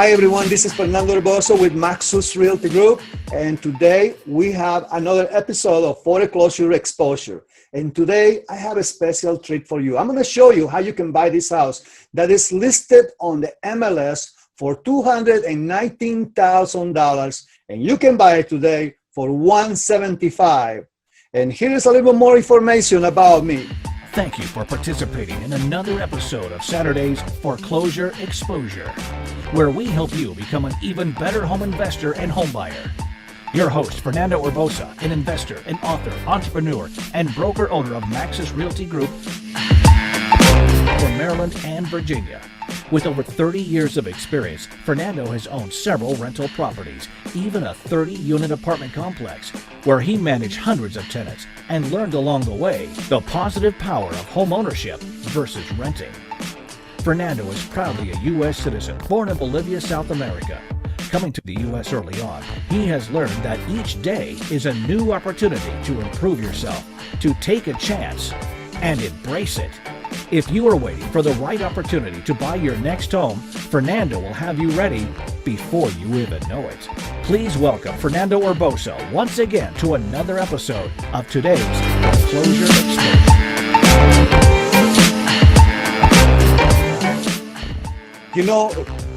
Hi everyone, this is Fernando Rebozo with Maxus Realty Group, and today we have another episode of Foreclosure Exposure. And today I have a special treat for you. I'm going to show you how you can buy this house that is listed on the MLS for $219,000, and you can buy it today for $175,000. And here is a little more information about me. Thank you for participating in another episode of Saturday's Foreclosure Exposure, where we help you become an even better home investor and home buyer. Your host, Fernando Urbosa, an investor, an author, entrepreneur, and broker owner of Maxus Realty Group for Maryland and Virginia. With over 30 years of experience, Fernando has owned several rental properties, even a 30-unit apartment complex, where he managed hundreds of tenants and learned along the way the positive power of home ownership versus renting. Fernando is proudly a U.S. citizen born in Bolivia, South America. Coming to the U.S. early on, he has learned that each day is a new opportunity to improve yourself, to take a chance, and embrace it. If you are waiting for the right opportunity to buy your next home, Fernando will have you ready before you even know it. Please welcome Fernando Urbosa once again to another episode of today's Foreclosure Exposure. You know,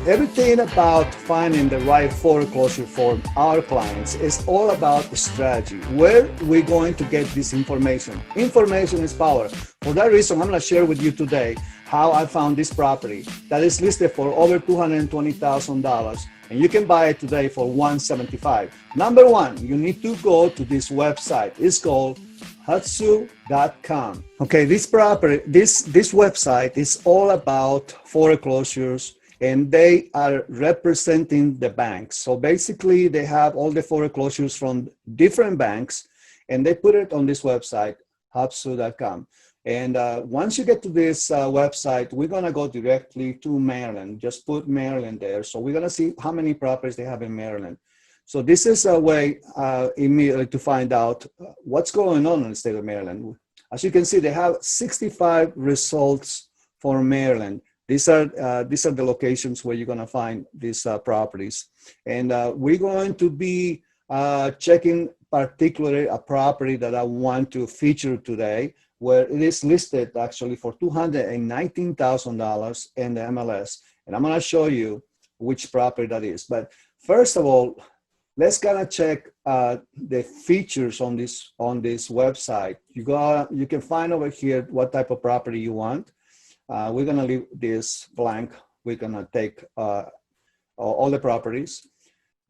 everything about finding the right foreclosure for our clients is all about strategy. Where we're going to get this information. Information is power. For that reason, I'm going to share with you today how I found this property that is listed for over $220,000, and you can buy it today for $175,000. Number one, you need to go to this website. It's called homebuyer.com. Okay, this website is all about foreclosures, and they are representing the banks. So basically, they have all the foreclosures from different banks, and they put it on this website, homebuyer.com. And once you get to this website, we're going to go directly to Maryland. Just put Maryland there. So we're going to see how many properties they have in Maryland. So this is a way immediately to find out what's going on in the state of Maryland. As you can see, they have 65 results for Maryland. These are the locations where you're going to find these properties. And we're going to be checking particularly a property that I want to feature today, where it is listed actually for $219,000 in the MLS. And I'm going to show you which property that is. But first of all, let's kind of check the features on this website. You can find over here what type of property you want. We're going to leave this blank. We're going to take all the properties.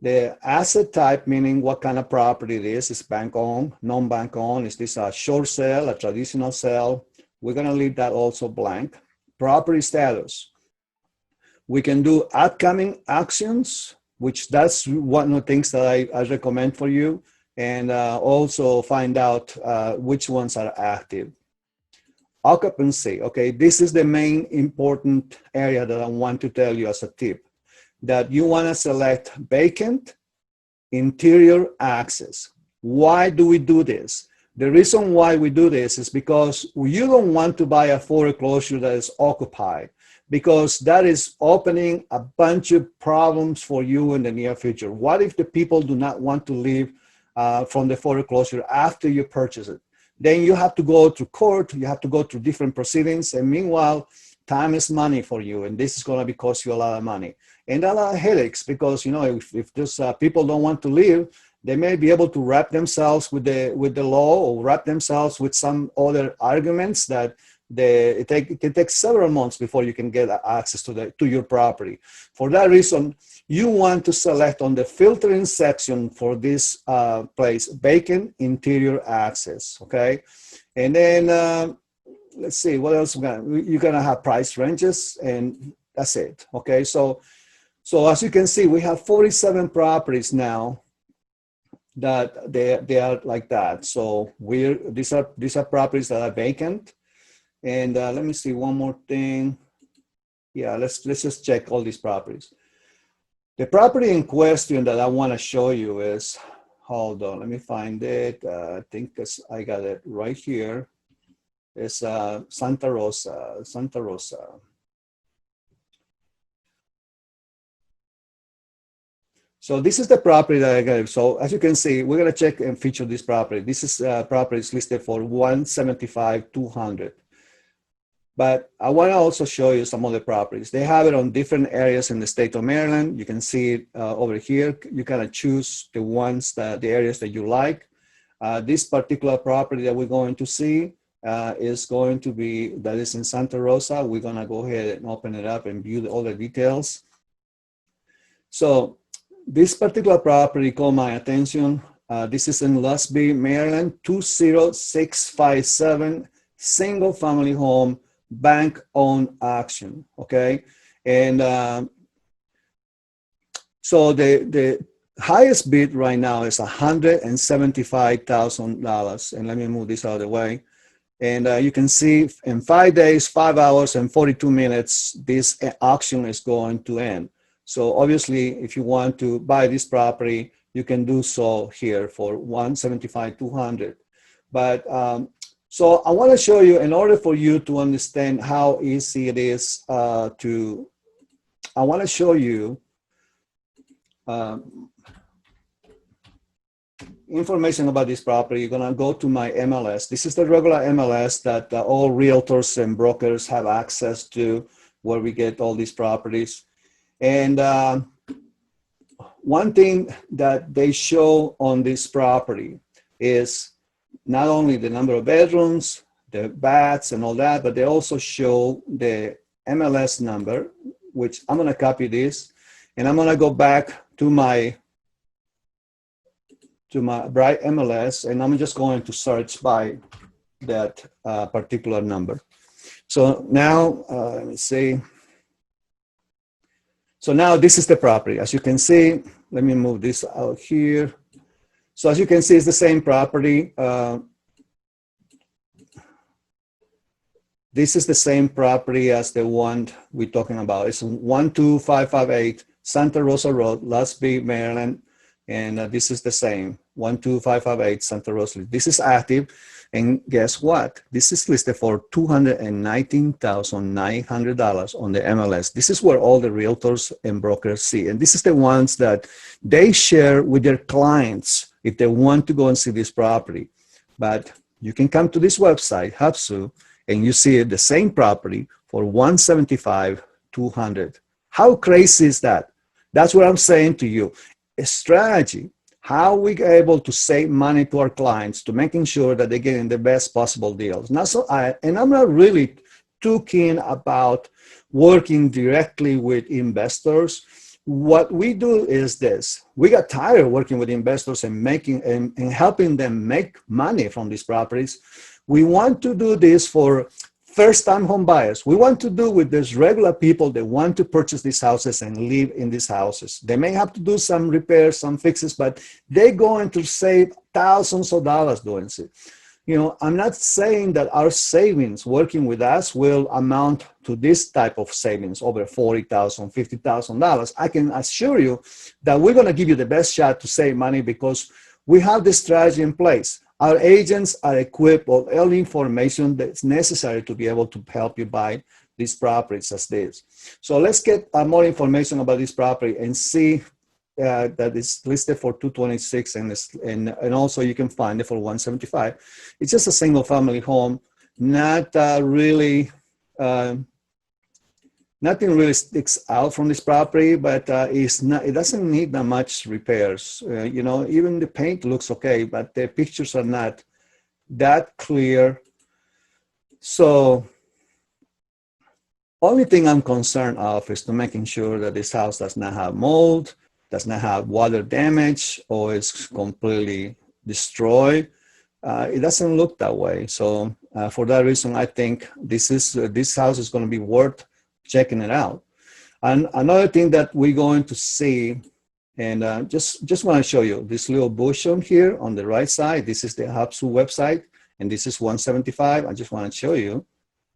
The asset type, meaning what kind of property it is bank owned, non-bank owned. Is this a short sale, a traditional sale? We're going to leave that also blank. Property status. We can do upcoming actions, which that's one of the things that I recommend for you, and also find out which ones are active. Occupancy, okay, this is the main important area that I want to tell you as a tip, that you want to select vacant, interior access. Why do we do this? The reason why we do this is because you don't want to buy a foreclosure that is occupied, because that is opening a bunch of problems for you in the near future. What if the people do not want to leave from the foreclosure after you purchase it? Then you have to go to court, you have to go through different proceedings, and meanwhile, time is money for you, and this is going to cost you a lot of money and a lot of headaches, because you know, if those people don't want to leave, they may be able to wrap themselves with the law, or wrap themselves with some other arguments that it can take several months before you can get access to your property. For that reason, you want to select on the filtering section for this place, vacant interior access, okay? And then let's see, what else you're gonna have price ranges, and that's it, okay? So as you can see, we have 47 properties now that they are like that. So these are properties that are vacant. And let me see one more thing. Yeah, let's just check all these properties. The property in question that I want to show you is, hold on, let me find it. I think I got it right here. It's Santa Rosa. So this is the property that I got. So as you can see, we're gonna check and feature this property. This is property is listed for 175,200. But I want to also show you some other properties. They have it on different areas in the state of Maryland. You can see it over here. You kind of choose the ones that the areas that you like. This particular property that we're going to see is going to be, that is in Santa Rosa. We're gonna go ahead and open it up and view all the details. So this particular property caught my attention. This is in Lusby, Maryland, 20657, single family home, bank-owned auction, okay? And so the highest bid right now is $175,000. And let me move this out of the way. And you can see in 5 days, 5 hours, and 42 minutes, this auction is going to end. So obviously, if you want to buy this property, you can do so here for $175,200. But so I want to show you, in order for you to understand how easy it is I want to show you information about this property. You're going to go to my MLS. This is the regular MLS that all realtors and brokers have access to, where we get all these properties. And one thing that they show on this property is not only the number of bedrooms, the baths and all that, but they also show the MLS number, which I'm gonna copy this, and I'm gonna go back to my Bright MLS, and I'm just going to search by that particular number. So now, let me see. So now this is the property. As you can see, let me move this out here. So as you can see, it's the same property. This is the same property as the one we're talking about. It's 12558 Santa Rosa Road, Lusby, Maryland. And this is the same, 12558 Santa Rosa. This is active. And guess what? This is listed for $219,900 on the MLS. This is where all the realtors and brokers see. And this is the ones that they share with their clients if they want to go and see this property. But you can come to this website, Hubsu, and you see the same property for $175,200. How crazy is that? That's what I'm saying to you. A strategy, how we are able to save money to our clients, to making sure that they're getting the best possible deals. And I'm not really too keen about working directly with investors. What we do is this: we got tired of working with investors and helping them make money from these properties. We want to do this for first-time home buyers. We want to do with these regular people that want to purchase these houses and live in these houses. They may have to do some repairs, some fixes, but they're going to save thousands of dollars doing it. You know, I'm not saying that our savings working with us will amount to this type of savings over $40,000, $50,000. I can assure you that we're going to give you the best shot to save money because we have this strategy in place. Our agents are equipped with all the information that's necessary to be able to help you buy these properties as this. So let's get more information about this property and see that it's listed for 226 and also you can find it for 175. It's just a single family home, not really, nothing really sticks out from this property, but it doesn't need that much repairs. You know, even the paint looks okay, but the pictures are not that clear. So only thing I'm concerned of is to making sure that this house does not have mold, does not have water damage, or it's completely destroyed. It doesn't look that way. So for that reason, I think this house is going to be worth checking it out. And another thing that we're going to see, and just want to show you this little bush on here on the right side. This is the Hubsu website, and this is 175. I just want to show you.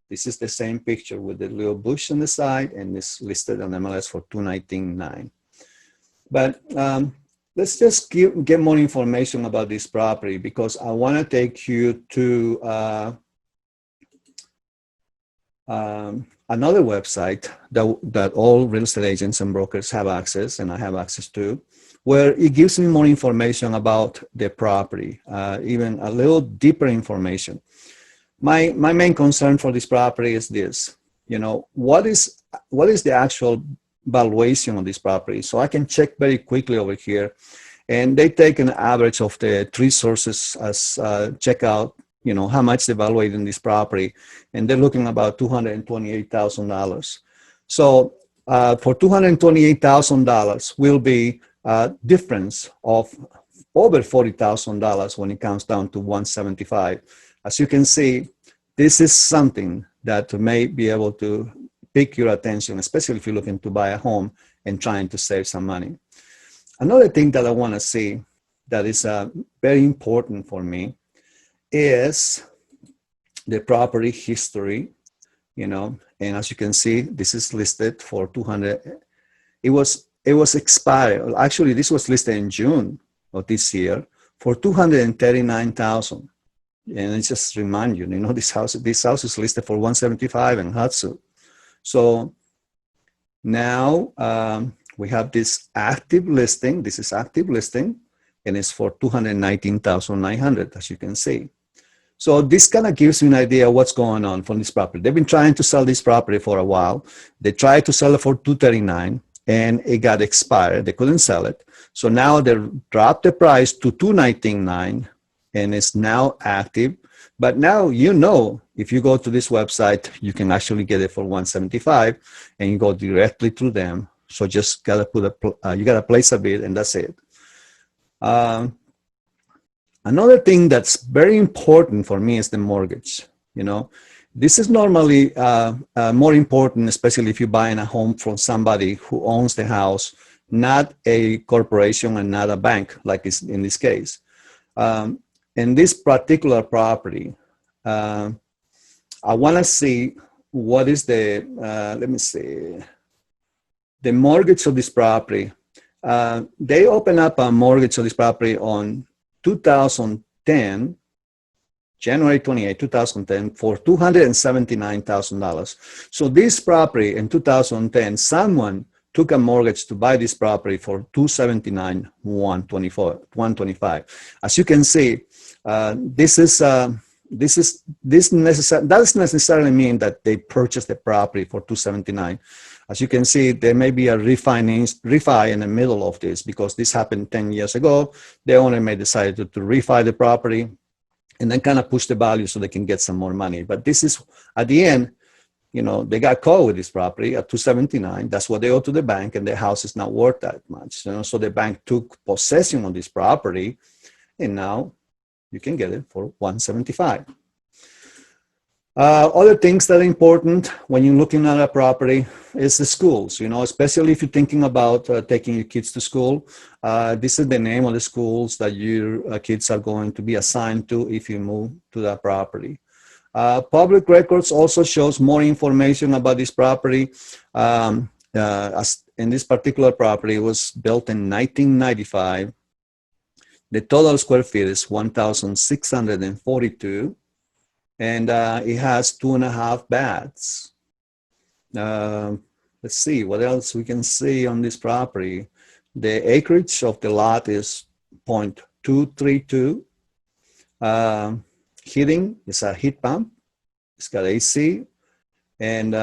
This is the same picture with the little bush on the side, and it's listed on MLS for $219,900. But let's just get more information about this property because I want to take you to another website that all real estate agents and brokers have access, and I have access to, where it gives me more information about the property, even a little deeper information. My main concern for this property is this, what is the actual valuation of this property? So I can check very quickly over here, and they take an average of the three sources as check out, how much they evaluate in this property, and they're looking about $228,000. So for $228,000 will be a difference of over $40,000 when it comes down to 175. As you can see, this is something that may be able to pique your attention, especially if you're looking to buy a home and trying to save some money. Another thing that I want to see that is very important for me is the property history, and as you can see, this is listed for 200. It was expired. Actually, this was listed in June of this year for 239,000. And it just remind you, this house is listed for 175 in Hudson. So now we have this active listing. This is active listing, and it's for 219,900, as you can see. So this kind of gives you an idea of what's going on from this property. They've been trying to sell this property for a while. They tried to sell it for 239, and it got expired. They couldn't sell it. So now they dropped the price to 219,900. And it's now active. But now, if you go to this website, you can actually get it for 175, and you go directly through them. So just gotta you gotta place a bid, and that's it. Another thing that's very important for me is the mortgage. This is normally more important, especially if you're buying a home from somebody who owns the house, not a corporation and not a bank, like is in this case. In this particular property, I want to see what is the, let me see, the mortgage of this property. They open up a mortgage of this property on 2010, January 28, 2010, for $279,000. So this property in 2010, someone took a mortgage to buy this property for $279,125. As you can see, that doesn't necessarily mean that they purchased the property for $279,000. As you can see, there may be a refi in the middle of this, because this happened 10 years ago. The owner may decide to refi the property and then kind of push the value so they can get some more money. But this is, at the end, they got caught with this property at $279,000. That's what they owe to the bank, and their house is not worth that much. So the bank took possession of this property, and now you can get it for $175,000. Other things that are important when you're looking at a property is the schools, especially if you're thinking about taking your kids to school. This is the name of the schools that your kids are going to be assigned to if you move to that property. Public records also shows more information about this property. As in this particular property, it was built in 1995. The total square feet is 1,642. And it has 2.5 baths. Let's see what else we can see on this property. The acreage of the lot is 0.232. Heating is a heat pump. It's got AC. And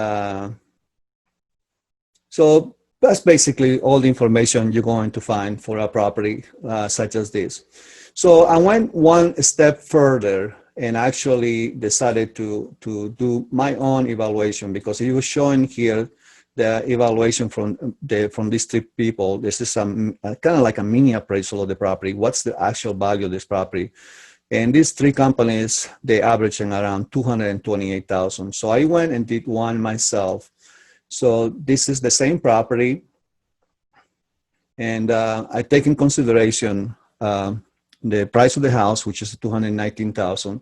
so that's basically all the information you're going to find for a property such as this. So I went one step further and actually decided to do my own evaluation, because it was showing here the evaluation from these three people. This is some kind of like a mini appraisal of the property. What's the actual value of this property? And these three companies, they averaging around $228,000. So I went and did one myself. So this is the same property, and I take in consideration the price of the house, which is $219,000,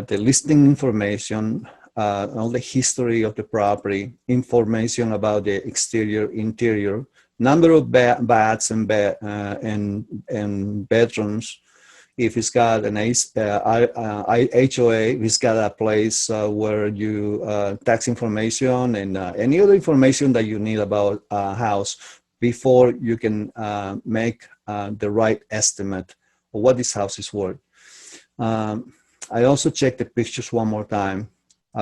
the listing information, all the history of the property, information about the exterior, interior, number of baths and bedrooms. If it's got an HOA, if it's got a place where you tax information and any other information that you need about a house before you can make the right estimate of what this house is worth. I also checked the pictures one more time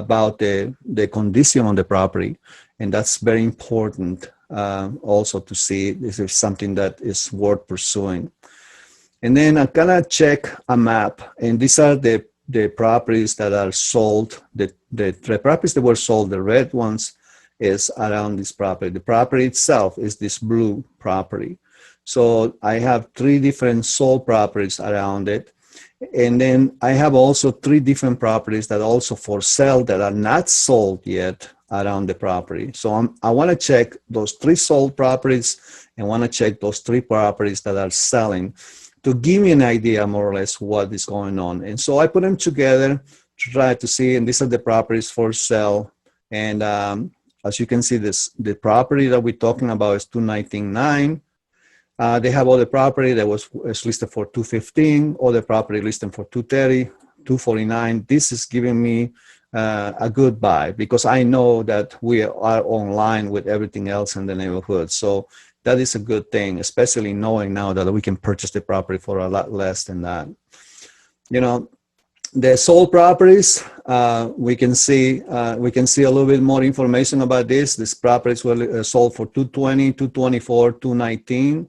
about the condition on the property, and that's very important also to see if it's something that is worth pursuing. And then I kind of check a map, and these are the properties that are sold. The properties that were sold, the red ones, is around this property. The property itself is this blue property. So I have 3 different sold properties around it. And then I have also 3 different properties that are also for sale that are not sold yet around the property. So I want to check those 3 sold properties and want to check those 3 properties that are selling to give me an idea more or less what is going on. And so I put them together to try to see, and these are the properties for sale. And as you can see, the property that we're talking about is 219.9. They have other property that was listed for 215, other property listed for 230, 249. This is giving me a good buy because I know that we are online with everything else in the neighborhood. So that is a good thing, especially knowing now that we can purchase the property for a lot less than that. You know, the sold properties, we can see a little bit more information about this. These properties were sold for 220, 224, 219.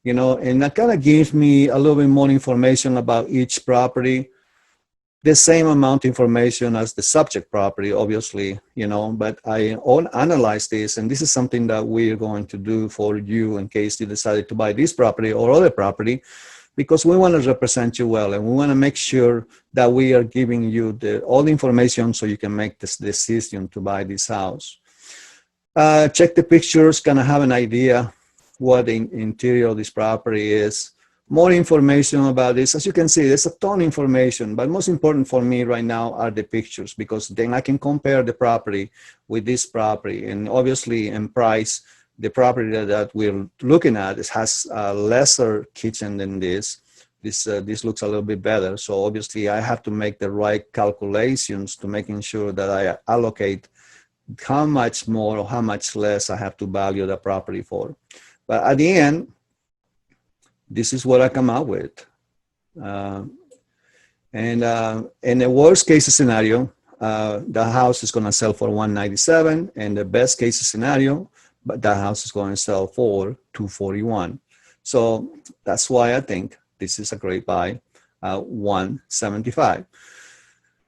You know, and that kind of gives me a little bit more information about each property. The same amount of information as the subject property, obviously, you know, but I analyze this, and this is something that we are going to do for you in case you decided to buy this property or other property, because we want to represent you well, and we want to make sure that we are giving you all the information so you can make this decision to buy this house. Check the pictures, kind of have an idea what the interior of this property is. More information about this. As you can see, there's a ton of information, but most important for me right now are the pictures, because then I can compare the property with this property. And obviously in price, the property that we're looking at has a lesser kitchen than this. This looks a little bit better. So obviously I have to make the right calculations to making sure that I allocate how much more or how much less I have to value the property for. But at the end, this is what I come out with. And in the worst case scenario, the house is going to sell for $197, and the best case scenario, but that house is going to sell for $241. So that's why I think this is a great buy, $175.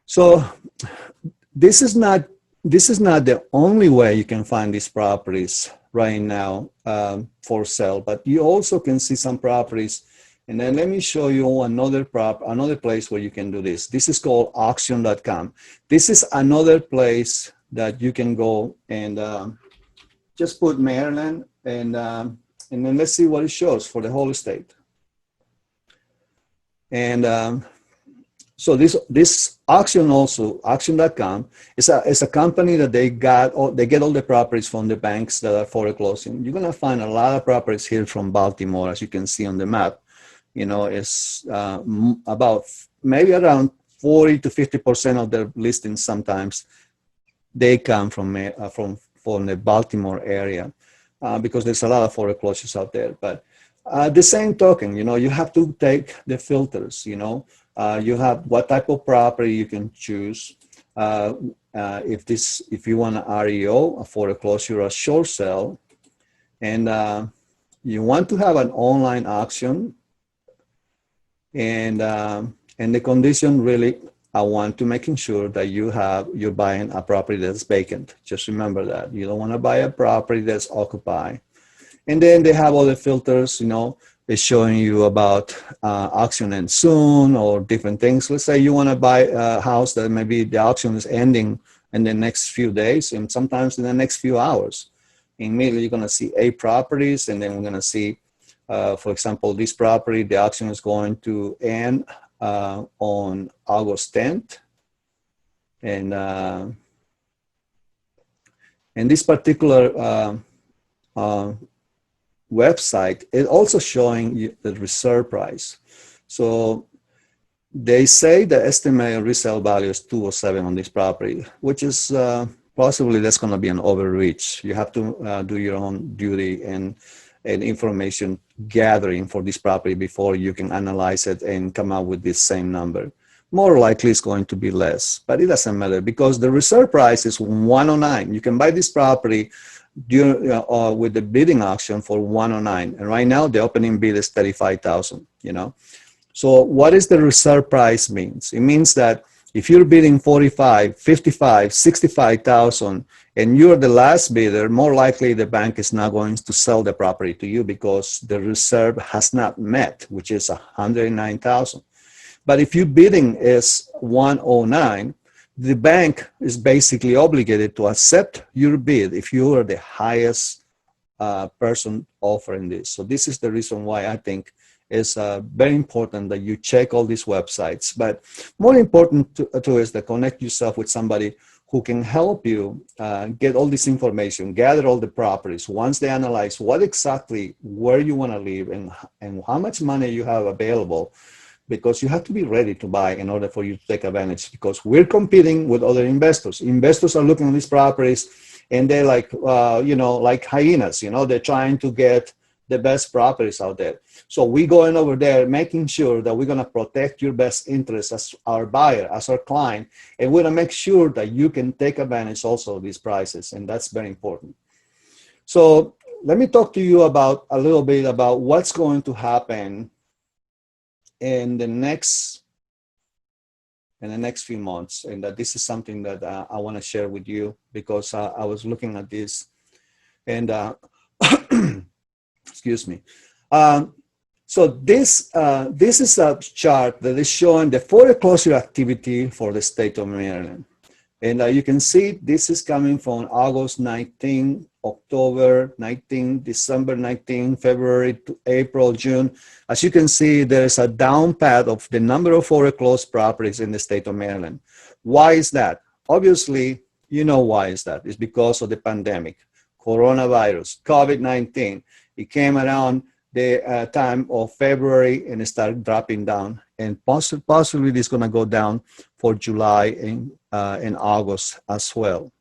So this is not the only way you can find these properties right now for sale, but you also can see some properties. And then let me show you another place where you can do this. This is called auction.com. This is another place that you can go and just put Maryland, and then let's see what it shows for the whole state. And so this auction also, auction.com, is a company that they get all the properties from the banks that are foreclosing. You're gonna find a lot of properties here from Baltimore, as you can see on the map. You know, it's about maybe around 40 to 50% of their listings. Sometimes they come from the Baltimore area because there's a lot of foreclosures out there. But the same token, you know, you have to take the filters. You know. You have what type of property you can choose. If you want an REO, a foreclosure, a short sale, and you want to have an online auction, and the condition really, I want to making sure that you're buying a property that's vacant. Just remember that you don't want to buy a property that's occupied. And then they have other filters, you know. It's showing you about auction and soon or different things. Let's say you want to buy a house that maybe the auction is ending in the next few days and sometimes in the next few hours. Immediately you're going to see 8 properties, and then we're going to see, for example, this property, the auction is going to end on August 10th. And this particular website is also showing you the reserve price. So they say the estimated resale value is $207 on this property, which is possibly that's going to be an overreach. You have to do your own duty and and information gathering for this property before you can analyze it and come out with this same number. More likely it's going to be less, but it doesn't matter because the reserve price is 109. You can buy this property with the bidding auction for 109, and right now the opening bid is 35,000. So what is the reserve price means? It means that if you're bidding 45, 55, 65,000, and you're the last bidder, more likely the bank is not going to sell the property to you because the reserve has not met, which is 109,000. But if your bidding is 109, the bank is basically obligated to accept your bid if you are the highest person offering this. So this is the reason why I think it's very important that you check all these websites. But more important to is to connect yourself with somebody who can help you get all this information, gather all the properties. Once they analyze what exactly where you want to live and how much money you have available, because you have to be ready to buy in order for you to take advantage, because we're competing with other investors. Investors are looking at these properties and they're like, like hyenas, they're trying to get the best properties out there. So we're going over there, making sure that we're going to protect your best interests as our buyer, as our client, and we're going to make sure that you can take advantage also of these prices, and that's very important. So let me talk to you about a little bit about what's going to happen in the next few months, and that this is something that I want to share with you because I was looking at this and excuse me. So this is a chart that is showing the foreclosure activity for the state of Maryland. And you can see this is coming from August 19, October 19, December 19, February to April, June. As you can see, there is a down path of the number of foreclosed properties in the state of Maryland. Why is that? Obviously, you know why is that. It's because of the pandemic, coronavirus, COVID-19. It came around the time of February and it started dropping down. And possibly this is going to go down for July and August as well.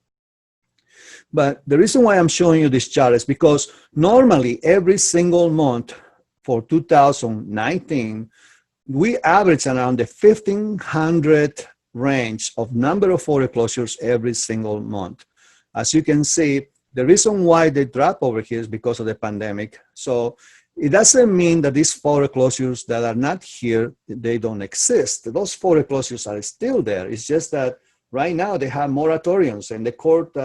But the reason why I'm showing you this chart is because normally every single month for 2019, we average around the 1,500 range of number of foreclosures every single month. As you can see, the reason why they drop over here is because of the pandemic. So it doesn't mean that these foreclosures that are not here, they don't exist. Those foreclosures are still there. It's just that right now they have moratoriums, and the court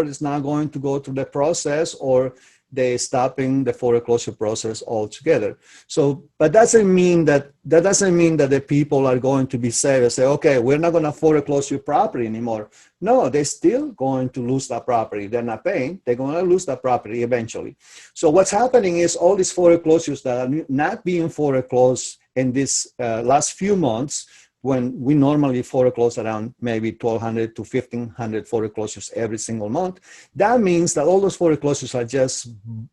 is not going to go through the process, or they're stopping the foreclosure process altogether. So, but that doesn't mean that the people are going to be saved and say, okay, we're not going to foreclose your property anymore. No, they're still going to lose that property. They're not paying. They're going to lose that property eventually. So what's happening is all these foreclosures that are not being foreclosed in this last few months, when we normally foreclose around maybe 1,200 to 1,500 foreclosures every single month, that means that all those foreclosures are just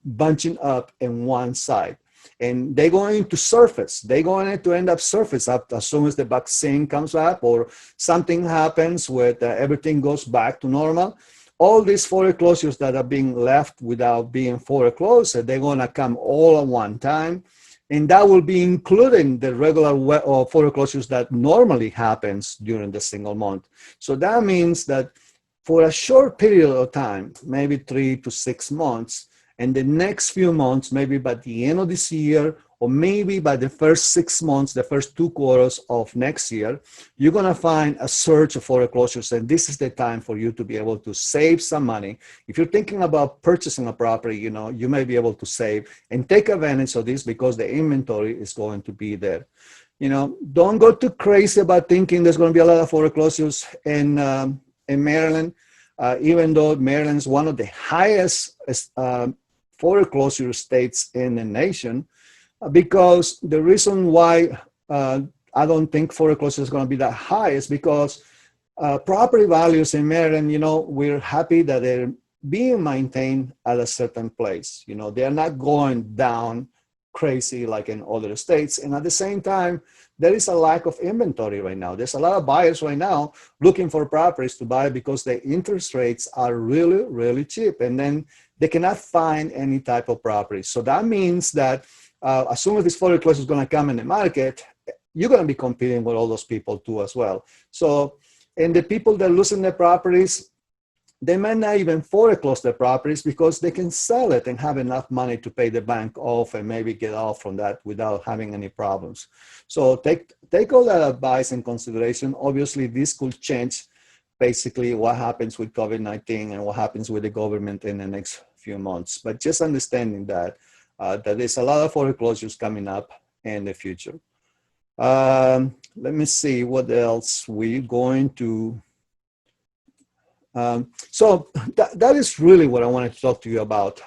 bunching up in one side. And they're going to surface. They're going to end up surface up as soon as the vaccine comes up or something happens where everything goes back to normal. All these foreclosures that are being left without being foreclosed, they're going to come all at one time. And that will be including the regular foreclosures that normally happens during the single month. So that means that for a short period of time, maybe 3 to 6 months, and the next few months, maybe by the end of this year, or maybe by the first 6 months, the first 2 quarters of next year, you're going to find a surge of foreclosures. And this is the time for you to be able to save some money. If you're thinking about purchasing a property, you may be able to save and take advantage of this because the inventory is going to be there. Don't go too crazy about thinking there's going to be a lot of foreclosures in Maryland, even though Maryland is one of the highest foreclosure states in the nation. Because the reason why I don't think foreclosure is going to be that high is because property values in Maryland, we're happy that they're being maintained at a certain place. They're not going down crazy like in other states. And at the same time, there is a lack of inventory right now. There's a lot of buyers right now looking for properties to buy because the interest rates are really, really cheap. And then they cannot find any type of property. So that means that as soon as this foreclosure is going to come in the market, you're going to be competing with all those people too as well. So, and the people that are losing their properties, they may not even foreclose their properties because they can sell it and have enough money to pay the bank off and maybe get off from that without having any problems. So take all that advice in consideration. Obviously, this could change basically what happens with COVID-19 and what happens with the government in the next few months. But just understanding that, that there's a lot of foreclosures coming up in the future. Let me see what else we're going to. So that is really what I wanted to talk to you about.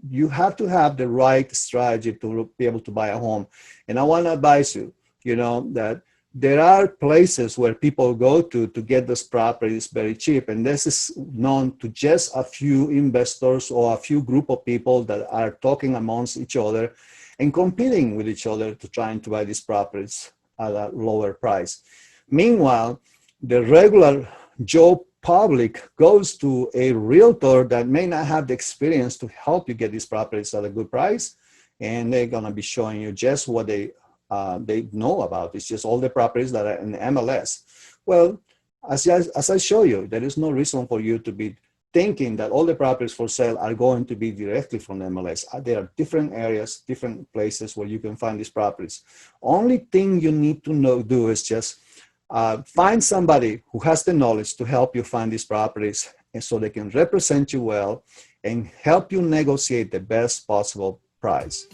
You have to have the right strategy to be able to buy a home. And I want to advise you, that there are places where people go to get those properties very cheap. And this is known to just a few investors or a few group of people that are talking amongst each other and competing with each other to try to buy these properties at a lower price. Meanwhile, the regular Joe public goes to a realtor that may not have the experience to help you get these properties at a good price, and they're going to be showing you just what they know about. It's just all the properties that are in the MLS. Well, as I show you, there is no reason for you to be thinking that all the properties for sale are going to be directly from the MLS. There are different areas, different places where you can find these properties. Only thing you need to do is just find somebody who has the knowledge to help you find these properties, and so they can represent you well and help you negotiate the best possible price.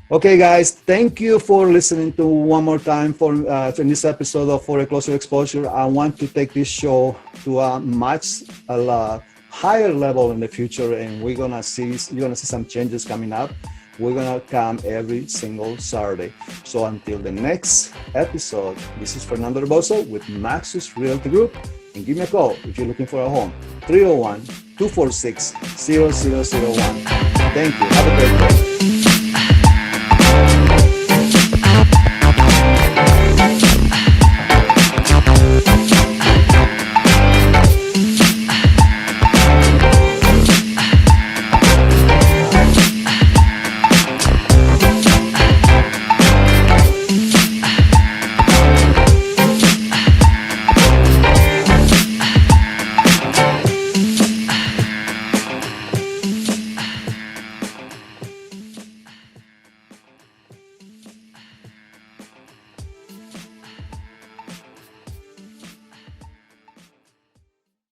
Okay, guys, thank you for listening to one more time in this episode of Foreclosure Exposure. I want to take this show to a much higher level in the future, and you're gonna see some changes coming up. We're gonna come every single Saturday. So until the next episode, this is Fernando Rebozo with Maxus Realty Group, and give me a call if you're looking for a home, 301-246-0001. Thank you. Have a great day.